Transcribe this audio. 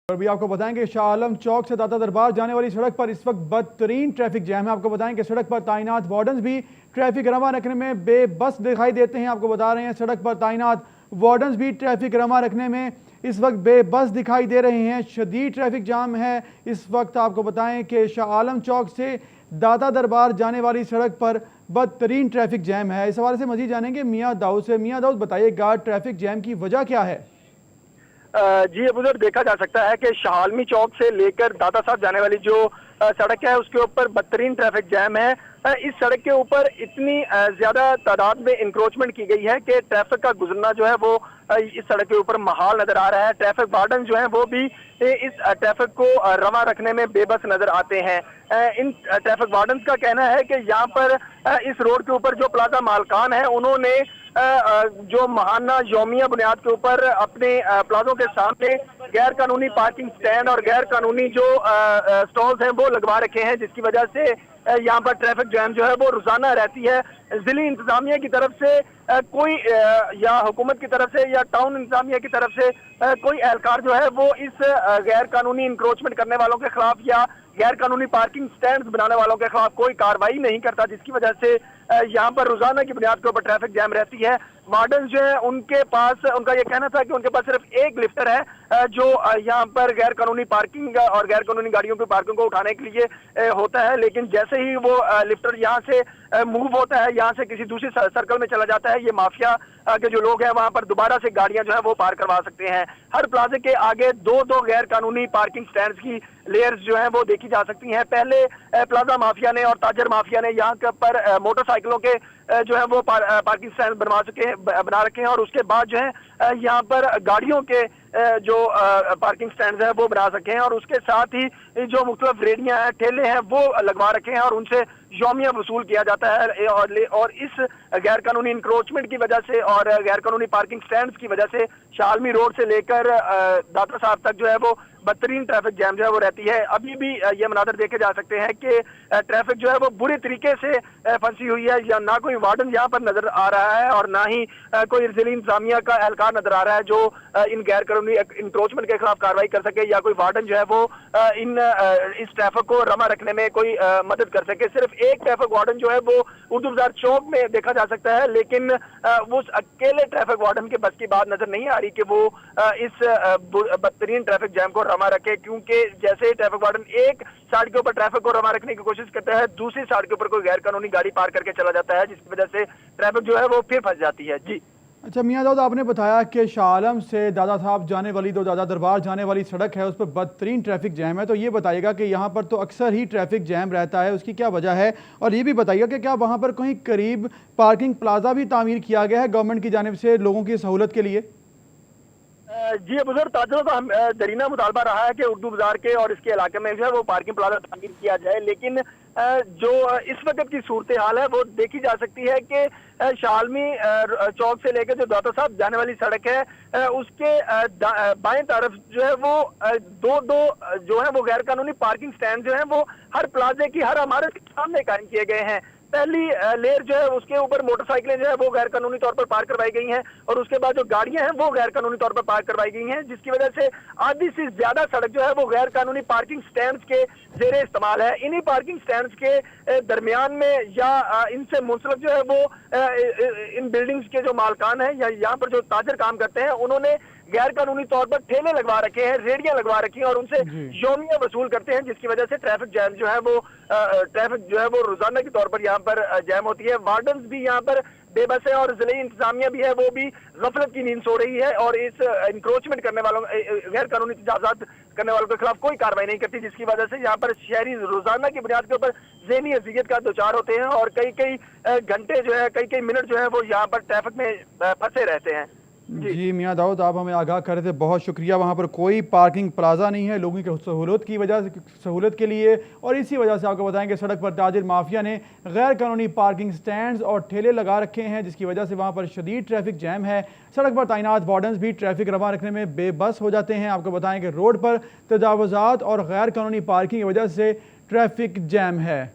اور بھی آپ کو بتائیں کہ شاہ عالم چوک سے داتا دربار جانے والی سڑک پر اس وقت بدترین ٹریفک جیم ہے۔ آپ کو بتائیں کہ سڑک پر تعینات وارڈنز بھی ٹریفک رواں رکھنے میں بے بس دکھائی دیتے ہیں۔ آپ کو بتا رہے ہیں سڑک پر تعینات وارڈنز بھی ٹریفک رواں رکھنے میں اس وقت بے بس دکھائی دے رہے ہیں۔ شدید ٹریفک جام ہے اس وقت۔ آپ کو بتائیں کہ شاہ عالم چوک سے داتا دربار جانے والی سڑک پر بدترین ٹریفک جیم ہے۔ اس حوالے سے مزید جانیں گے میاں داؤد سے۔ میاں داؤد بتائیے گا ٹریفک جیم کی وجہ کیا ہے؟ جی ابوذر، دیکھا جا سکتا ہے کہ شاہ عالمی چوک سے لے کر داتا صاحب جانے والی جو سڑک ہے اس کے اوپر بدترین ٹریفک جیم ہے۔ اس سڑک کے اوپر اتنی زیادہ تعداد میں انکروچمنٹ کی گئی ہے کہ ٹریفک کا گزرنا جو ہے وہ اس سڑک کے اوپر محال نظر آ رہا ہے۔ ٹریفک وارڈن جو ہیں وہ بھی اس ٹریفک کو رواں رکھنے میں بے بس نظر آتے ہیں۔ ان ٹریفک وارڈنز کا کہنا ہے کہ یہاں پر اس روڈ کے اوپر جو پلازا مالکان ہیں انہوں نے جو ماہانہ یومیہ بنیاد کے اوپر اپنے پلازوں کے سامنے غیر قانونی پارکنگ سٹینڈ اور غیر قانونی جو سٹالز ہیں وہ لگوا رکھے ہیں، جس کی وجہ سے یہاں پر ٹریفک جیم جو ہے وہ روزانہ رہتی ہے۔ ضلعی انتظامیہ کی طرف سے کوئی یا حکومت کی طرف سے یا ٹاؤن انتظامیہ کی طرف سے کوئی اہلکار جو ہے وہ اس غیر قانونی انکروچمنٹ کرنے والوں کے خلاف یا غیر قانونی پارکنگ سٹینڈز بنانے والوں کے خلاف کوئی کارروائی نہیں کرتا، جس کی وجہ سے یہاں پر روزانہ کی بنیاد کے اوپر ٹریفک جیم رہتی ہے۔ وارڈنز جو ہیں ان کے پاس، ان کا یہ کہنا تھا کہ ان کے پاس صرف ایک لفٹر ہے جو یہاں پر غیر قانونی پارکنگ اور غیر قانونی گاڑیوں کی پارکنگ کو اٹھانے کے لیے ہوتا ہے، لیکن جیسے ہی وہ لفٹر یہاں سے موو ہوتا ہے، یہاں سے کسی دوسری سرکل میں چلا جاتا ہے، یہ مافیا کے جو لوگ ہیں وہاں پر دوبارہ سے گاڑیاں جو ہیں وہ پارک کروا سکتے ہیں۔ ہر پلازے کے آگے دو غیر قانونی پارکنگ سٹینڈز کی لیئرز جو ہیں وہ دیکھی جا سکتی ہیں۔ پہلے پلازا مافیا نے اور تاجر مافیا نے یہاں پر موٹر سائیکلوں کے جو ہے وہ پارکنگ سٹینڈ بنا رکھے ہیں، اور اس کے بعد جو ہے یہاں پر گاڑیوں کے جو پارکنگ سٹینڈز ہیں وہ بنا سکے ہیں، اور اس کے ساتھ ہی جو مختلف ریڑیاں ہیں، ٹھیلے ہیں وہ لگوا رکھے ہیں اور ان سے یومیہ وصول کیا جاتا ہے۔ اور اس غیر قانونی انکروچمنٹ کی وجہ سے اور غیر قانونی پارکنگ سٹینڈز کی وجہ سے شاہ عالمی روڈ سے لے کر داتا صاحب تک جو ہے وہ بدترین ٹریفک جیم جو ہے وہ رہتی ہے۔ ابھی بھی یہ مناظر دیکھے جا سکتے ہیں کہ ٹریفک جو ہے وہ بری طریقے سے پھنسی ہوئی ہے، یا نہ کوئی وارڈن یہاں پر نظر آ رہا ہے اور نہ ہی کوئی ضلعی انتظامیہ کا اہلکار نظر آ رہا ہے جو ان غیر قانونی انکروچمنٹ کے خلاف کارروائی کر سکے، یا کوئی وارڈن جو ہے وہ اس ٹریفک کو رواں رکھنے میں کوئی مدد کر سکے۔ صرف ایک ٹریفک وارڈن جو ہے وہ اردو بازار چوک میں دیکھا جا سکتا ہے، لیکن اس اکیلے ٹریفک وارڈن کے بس کی بات نظر نہیں آ رہی کہ وہ اس بدترین ٹریفک جیم کو رواں رکھے، کیونکہ جیسے ٹریفک وارڈن ایک سائڈ کے اوپر ٹریفک کو رواں رکھنے کی کوشش کرتا ہے، دوسری سائڈ کے اوپر کوئی غیر قانونی گاڑی پار کر کے چلا جاتا ہے، جس کی وجہ سے ٹریفک جو ہے وہ پھر پھنس جاتی ہے۔ جی اچھا میاں داؤد، آپ نے بتایا کہ شاہ عالم سے داتا صاحب جانے والی داتا دربار جانے والی سڑک ہے اس پر بدترین ٹریفک جیم ہے، تو یہ بتائیے گا کہ یہاں پر تو اکثر ہی ٹریفک جیم رہتا ہے، اس کی کیا وجہ ہے؟ اور یہ بھی بتائیے گا کہ کیا وہاں پر کہیں قریب پارکنگ پلازا بھی تعمیر کیا گیا ہے گورنمنٹ کی جانب سے لوگوں کی سہولت کے لیے؟ جی بزرگ، تاجروں کا درینہ مطالبہ رہا ہے کہ اردو بازار کے اور اس کے علاقے میں جو ہے وہ پارکنگ پلازا تعمیر کیا جائے، لیکن جو اس وقت کی صورتحال ہے وہ دیکھی جا سکتی ہے کہ شاہ عالمی چوک سے لے کے جو داتا صاحب جانے والی سڑک ہے اس کے بائیں طرف جو ہے وہ دو جو ہے وہ غیر قانونی پارکنگ سٹینڈ جو ہیں وہ ہر پلازے کی ہر عمارت کے سامنے قائم کیے گئے ہیں۔ پہلی لیئر جو ہے اس کے اوپر موٹر سائیکلیں جو ہے وہ غیر قانونی طور پر پارک کروائی گئی ہیں، اور اس کے بعد جو گاڑیاں ہیں وہ غیر قانونی طور پر پارک کروائی گئی ہیں، جس کی وجہ سے آدھی سے زیادہ سڑک جو ہے وہ غیر قانونی پارکنگ سٹینڈز کے زیر استعمال ہے۔ انہی پارکنگ سٹینڈز کے درمیان میں یا ان سے منسلک جو ہے وہ ان بلڈنگز کے جو مالکان ہیں یا یہاں پر جو تاجر کام کرتے ہیں انہوں نے غیر قانونی طور پر ٹھیلے لگوا رکھے ہیں، ریڑیاں لگوا رکھی ہیں اور ان سے یومیہ وصول کرتے ہیں، جس کی وجہ سے ٹریفک جیم جو ہے وہ روزانہ کے طور پر یہاں پر جیم ہوتی ہے۔ وارڈنز بھی یہاں پر بے بس ہے اور ضلعی انتظامیہ بھی ہے وہ بھی غفلت کی نیند سو رہی ہے اور اس انکروچمنٹ کرنے والوں غیر قانونی تجاوزات کرنے والوں کے خلاف کوئی کارروائی نہیں کرتی، جس کی وجہ سے یہاں پر شہری روزانہ کی بنیاد کے اوپر ذہنی اذیت کا دوچار ہوتے ہیں اور کئی گھنٹے جو ہے کئی منٹ جو ہے وہ یہاں پر ٹریفک میں پھنسے رہتے ہیں۔ جی میاں داؤد، آپ ہمیں آگاہ کر رہے تھے، بہت شکریہ۔ وہاں پر کوئی پارکنگ پلازا نہیں ہے لوگوں کی سہولت کے لیے، اور اسی وجہ سے آپ کو بتائیں کہ سڑک پر تاجر مافیا نے غیر قانونی پارکنگ سٹینڈز اور ٹھیلے لگا رکھے ہیں، جس کی وجہ سے وہاں پر شدید ٹریفک جیم ہے۔ سڑک پر تعینات وارڈنز بھی ٹریفک رواں رکھنے میں بے بس ہو جاتے ہیں۔ آپ کو بتائیں کہ روڈ پر تجاوزات اور غیر قانونی پارکنگ کی وجہ سے ٹریفک جیم ہے۔